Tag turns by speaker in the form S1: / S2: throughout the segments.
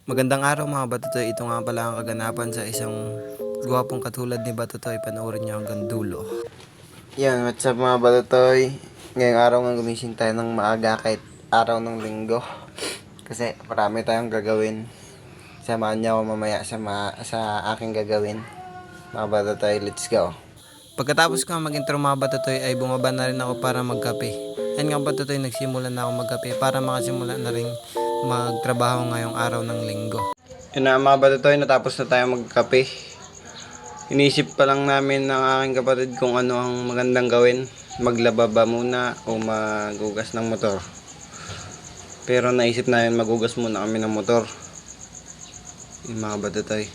S1: Magandang araw mga Batutoy, ito nga pala ang kaganapan sa isang gwapong katulad ni Batutoy, panoorin niyo hanggang dulo.
S2: Yan, what's up mga Batutoy? Ngayong araw nga gumising tayo ng maaga kahit araw ng linggo. Kasi marami tayong gagawin. Samahan niyo ako mamaya sa aking gagawin. Mga Batutoy, let's go.
S1: Pagkatapos ko mag-intro mga Batutoy ay bumaba na rin ako para magkape. Yan nga Batutoy, nagsimula na ako magkape para makasimula na rin magtrabaho ngayong araw ng linggo.
S2: Yun na mga Batutoy, natapos na tayo magkape. Inisip pa lang namin ng aking kapatid kung ano ang magandang gawin. Maglaba ba muna o magugas ng motor. Pero naisip namin magugas muna kami ng motor. Yung mga Batutoy.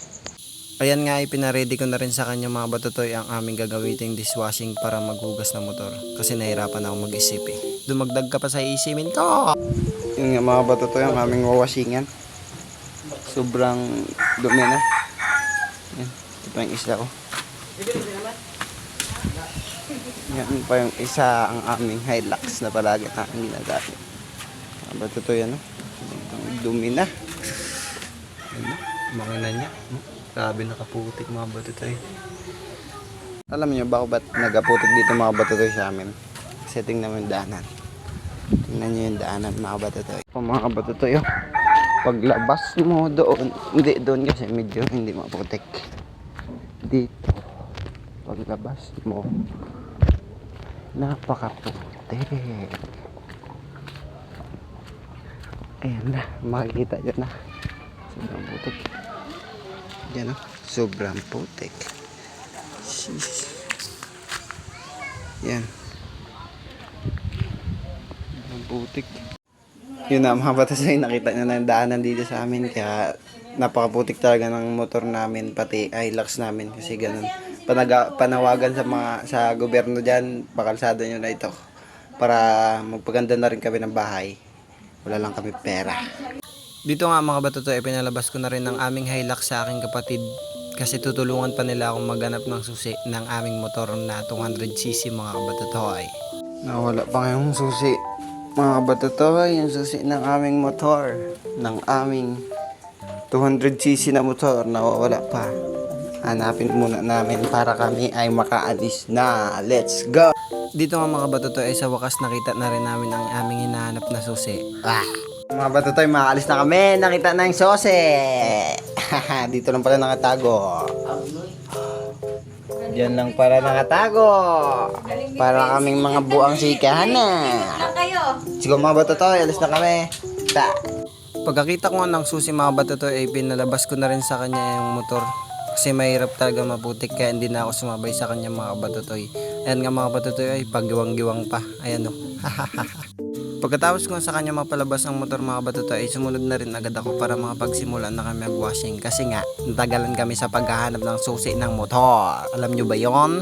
S1: Ayan nga, ipinaredy ko na rin sa kanya mga Batutoy ang aming gagawiting dishwashing para maghugas ng motor. Kasi nahirapan ako mag-isip eh. Dumagdag ka pa sa isimin ko!
S2: Yun nga mga Batutoy, ang aming wawasingan. Sobrang dumi na. Yan, ito pa yung isa ko. Yan pa yung isa ang aming Hilux na palagi na ang ginagamit. Mga Batutoy, ano? Sobrang dumi na. Ano?
S1: Makina niya. Grabe nakaputik mga Batutoy.
S2: Alam niyo ba ba't nagaputik dito mga Batutoy sa amin? Kasi tingnan mo yung daanan. Tingnan niyo yung daanan mga Batutoy. Mga Batutoy, oh. Paglabas mo doon, hindi doon kasi medyo hindi maputik. Dito, paglabas mo, napakaputik. Ayan na, makikita nyo na. Sobrang putik. Yan o, sobrang putik. Sheesh. Yan. Sobrang putik. Yun na mga Batutoy, nakita nyo na yung daanan dito sa amin. Kaya napakaputik talaga ng motor namin, pati Hilux namin. Kasi ganun. Panawagan sa gobyerno dyan, pakalsada nyo na ito. Para magpaganda na rin kami ng bahay. Wala lang kami pera.
S1: Dito nga mga Batutoy, pinalabas ko na rin ang aming Hilux sa aking kapatid. Kasi tutulungan pa nila akong maghanap ng susi ng aming motor na 200cc mga Batutoy.
S2: Nawala pa ngayong susi. Mga Batutoy, yung susi ng aming motor. Ng aming 200cc na motor. Nawawala pa. Hanapin muna namin para kami ay makaalis na. Let's go!
S1: Dito nga mga Batutoy ay sa wakas nakita na rin namin ang aming hinahanap na susi.
S2: Mga Batutoy, makaalis na kami. Nakita na yung susi. Dito lang pala nakatago. Diyan lang para nakatago. Para kaming mga buang sikahan na. Sige mga Batutoy, alis na kami.
S1: Pagkakita ko nga ng susi mga Batutoy ay pinalabas ko na rin sa kanya yung motor. Kasi mahirap talaga maputik kaya hindi na ako sumabay sa kanya mga Batutoy. Ayan nga mga Batutoy ay paggiwang-giwang pa. Ayan o. Pagkatapos ko sa kanya mapalabas ang motor mga Batutoy ay sumunod na rin agad ako para makapagsimula na kami mag-washing. Kasi nga, natagalan kami sa paghahanap ng susi ng motor. Alam nyo ba yon?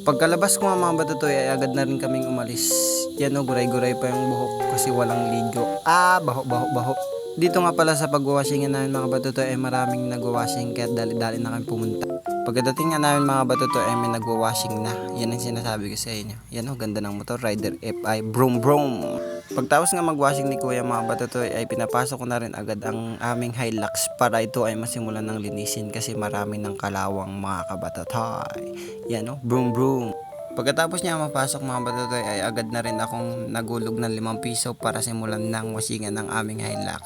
S1: Pagkalabas ko mga Batutoy ay agad na rin kaming umalis. Yan o, guray-guray pa yung buhok kasi walang ligo. Baho. Dito nga pala sa pag-washing namin mga Batutoy ay maraming nag-washing kaya dali-dali na kami pumunta. Pagdating nga namin mga Batutoy ay may nag-washing na. Yan ang sinasabi ko sa inyo. Yan o, ganda ng motor, Rider FI, broom broom. Pagtapos nga mag-washing ni Kuya mga Batutoy ay pinapasok ko na rin agad ang aming Hilux para ito ay masimulan ng linisin kasi marami ng kalawang mga kabatutoy. Yan o, broom broom. Pagkatapos niya mapasok mga Batutoy ay agad na rin akong nagulog ng 5 piso para simulan ng washingan ng aming Hilux.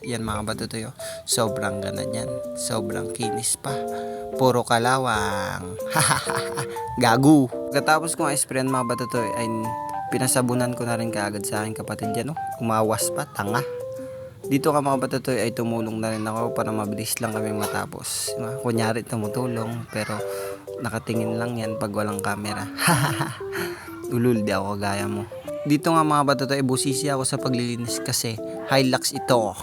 S1: Yan mga Batutoy, oh. Sobrang ganda niyan. Sobrang kinis pa. Puro kalawang. Gagu. Pagkatapos ko sprayan mga Batutoy ay pinasabunan ko na rin kaagad sa aking kapatid yan. Umawas pa, tanga. Dito ka mga Batutoy ay tumulong na rin ako para mabilis lang kami matapos. Kunyari tumutulong pero nakatingin lang yan pag walang camera. Ulul, di ako kagaya mo. Dito nga mga Batutoy, busisi ako sa paglilinis kasi Hilux ito.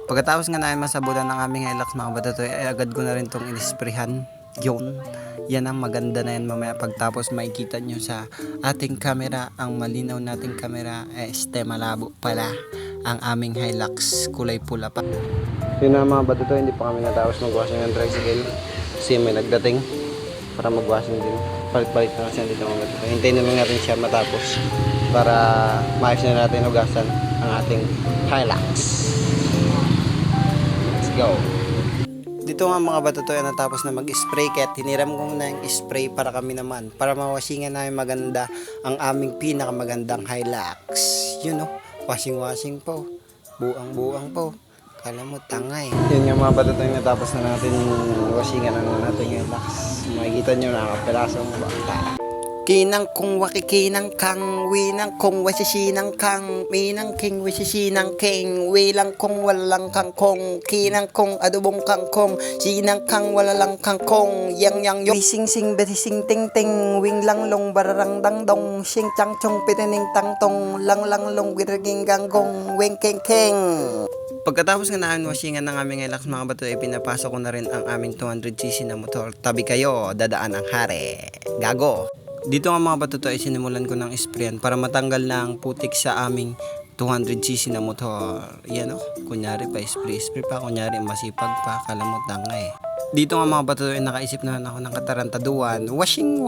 S1: Pagkatapos nga namin masabunan ng aming Hilux mga Batutoy ay agad ko na rin itong inisprehan. Yun, yan ang maganda na yan mamaya pagtapos makikita nyo sa ating camera, ang malinaw nating camera malabo pala ang aming Hilux, kulay pula pa.
S2: Yun na mga Batutoy, hindi pa kami natapos mag-washing ng tricycle kasi may nagdating para mag-washing din. Palit-palit na kasi dito mga Batutoy. Hintayin na lang natin siya matapos para maayos na natin hugasan ang ating Hilux. Let's go.
S1: Dito nga mga batutoy natapos na mag-spray kaya hiniram ko na yung spray para kami naman para mawasingan namin maganda ang aming pinakamagandang Hilux. Yun washing po. Buang po. Kala mo tangay.
S2: Yun nga mga batutoy, natapos na natin wasingan ng natin yung lax. Makikita nyo nakapirasong bata.
S1: Kinang kung wakikinang kang winang kung wasisinang kang minang king wasisinang king wilang kung walang kangkong kinang kung adubong kangkong sinang kang walalang kangkong yang yung sing sing betising ting ting wing lang long bararang dang dong sing chang chong pitining tang tong lang long wirging ganggong weng keng keng. Pagkatapos nga namin wasingan ng aming Hilux mga bato, pinapasok ko na rin ang aming 200cc na motor. Tabi kayo, dadaan ang hari. Gago! Dito nga mga batuto ay sinimulan ko ng sprayan para matanggal na ang putik sa aming 200cc na motor. Yan kunyari pa spray pa, kunyari masipag pa, kala mo tanga. Dito nga mga batuto ay nakaisip na ako ng katarantaduan. Washing!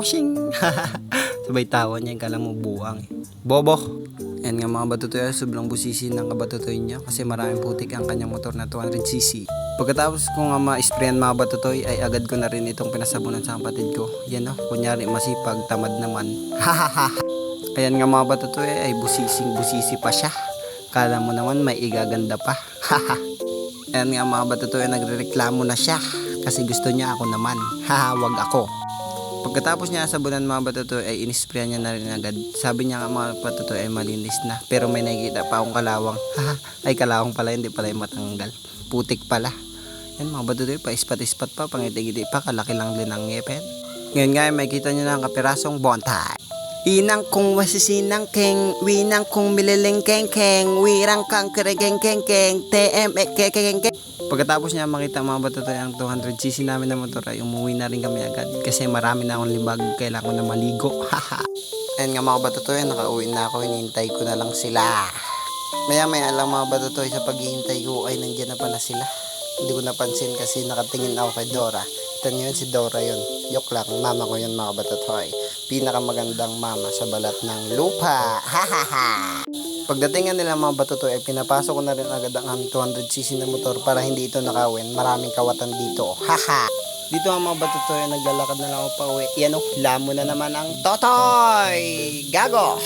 S1: Sabay tawa niya, kala mo buang. Bobo! Yan nga mga batutoy, sobrang busisi ng kabatutoy niya kasi maraming putik ang kanyang motor na 200cc. Pagkatapos ko nga ma-sprayan mga batutoy ay agad ko na rin itong pinasabunan sa kapatid ko. Yan kunyari masipag, tamad naman. Ayan nga mga batutoy ay busisi pa siya. Kala mo naman may igaganda pa. Ayan nga mga batutoy, nagrereklamo na siya kasi gusto niya ako naman. Wag ako. Pagkatapos niya sabunan mga batutoy ay inisprayan niya na rin agad. Sabi niya nga mga batutoy ay malinis na. Pero may nakikita pa akong kalawang. Ay kalawang pala, hindi pala yung matanggal. Putik pala. Yan mga batutoy pa, ispat pa, pangiti-giti pa, kalaki lang din ang ngipin. Ngayon nga may kita niyo na ang kapirasong bontay. Inang kung wasisinang keng, winang kung mililing keng keng, wirang kang keregeng keng keng, keng. Pagkatapos niya makita mga batutoy ang 200cc namin na motor ay umuwi na rin kami agad kasi marami na akong libag, kailangan ko na maligo. Ayan nga mga batutoy, nakauwi na ako, hinihintay ko na lang sila. Maya lang mga batutoy, sa paghihintay ko ay nandiyan na pala sila. Hindi ko napansin kasi nakatingin ako kay Dora. Ito yun, si Dora yun. Yok lang, mama ko yun mga batutoy. Pinakamagandang mama sa balat ng lupa. Pagdating nga nila mga batutoy ay pinapasok ko na rin agad ang aming 200cc na motor para hindi ito nakawin. Maraming kawatan dito. Dito ang mga batutoy, naglalakad na lang ako pa uwi. Yan lamo na naman ang totoy. Gago!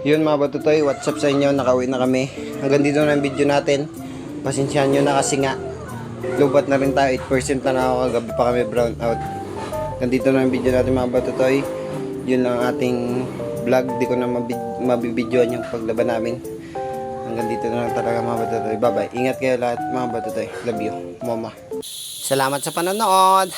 S2: Yun mga batutoy, what's up sa inyo, nakauwi na kami. Hanggang dito na ang video natin. Pasensyahan nyo na kasi nga lubat na rin tayo, 8% na ako, kagabi pa kami brown out. Hanggang dito na ang video natin mga batutoy. Yun lang ang ating vlog, di ko na mabibidyoan yung paglaban namin. Hanggang dito na lang talaga mga batutoy. Bye bye, ingat kayo lahat mga batutoy. Love you, mama.
S1: Salamat sa panonood.